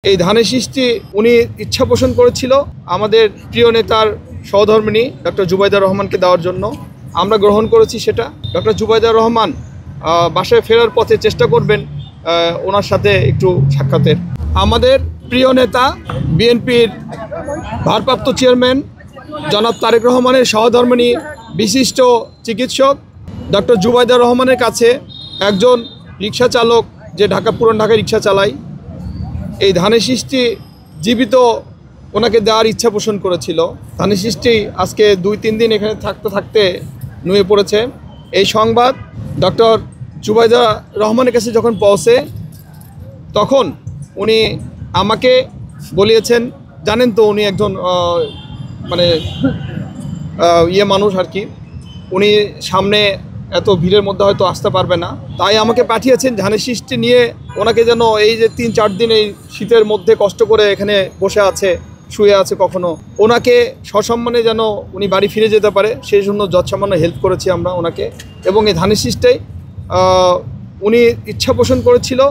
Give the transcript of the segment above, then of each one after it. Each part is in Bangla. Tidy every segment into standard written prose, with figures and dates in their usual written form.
এই ধানের শীষটি উনি ইচ্ছা পোষণ করেছিল আমাদের প্রিয় নেতার সহধর্মিণী ডক্টর জুবাইদা রহমানকে দেওয়ার জন্য। আমরা গ্রহণ করেছি সেটা। ডক্টর জুবাইদা রহমান বাসায় ফেরার পথে চেষ্টা করবেন ওনার সাথে একটু সাক্ষাতের। আমাদের প্রিয় নেতা বিএনপির ভারপ্রাপ্ত চেয়ারম্যান জনাব তারেক রহমানের সহধর্মিণী বিশিষ্ট চিকিৎসক ডক্টর জুবাইদা রহমানের কাছে একজন রিক্সা চালক, যে পুরান ঢাকায় রিক্সা চালায়, এই ধানের শীষটি জীবিত ওনাকে দেওয়ার ইচ্ছা পোষণ করেছিল। ধানের শীষটি আজকে 2-3 দিন এখানে থাকতে নুয়ে পড়েছে। এই সংবাদ ডক্টর জুবাইদা রহমানের কাছে যখন পৌঁছে, তখন উনি আমাকে বলিয়েছেন, জানেন তো উনি একজন মানুষ আর কি, উনি সামনে এত ভিড়ের মধ্যে হয়তো আসতে পারবে না, তাই আমাকে পাঠিয়েছেন ধানের শীষটি নিয়ে ওনাকে যেন এই যে 3-4 দিন এই শীতের মধ্যে কষ্ট করে এখানে বসে আছে, শুয়ে আছে, কখনো ওনাকে সসম্মানে যেন উনি বাড়ি ফিরে যেতে পারে, সেই জন্য যৎসামান্য হেল্প করেছি আমরা ওনাকে। এবং এই ধানের শীষটাই উনি ইচ্ছা পোষণ করেছিল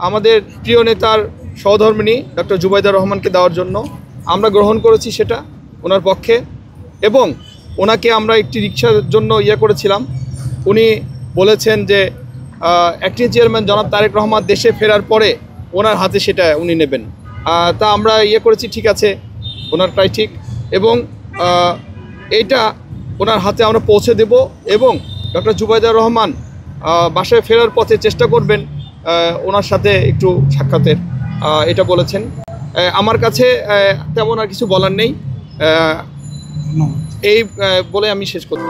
আমাদের প্রিয় নেতার সহধর্মিণী ডক্টর জুবাইদা রহমানকে দেওয়ার জন্য। আমরা গ্রহণ করেছি সেটা ওনার পক্ষে, এবং ওনাকে আমরা একটি রিক্সার জন্য করেছিলাম। উনি বলেছেন যে অ্যাক্টিং চেয়ারম্যান জনাব তারেক রহমান দেশে ফেরার পরে ওনার হাতে সেটা উনি নেবেন। তা আমরা করেছি, ঠিক আছে, ওনারটাই ঠিক, এবং এইটা ওনার হাতে আমরা পৌঁছে দেব। এবং ডক্টর জুবাইদা রহমান বাসায় ফেরার পথে চেষ্টা করবেন ওনার সাথে একটু সাক্ষাতের, এটা বলেছেন। আমার কাছে তেমন আর কিছু বলার নেই, এই বলে আমি শেষ করব।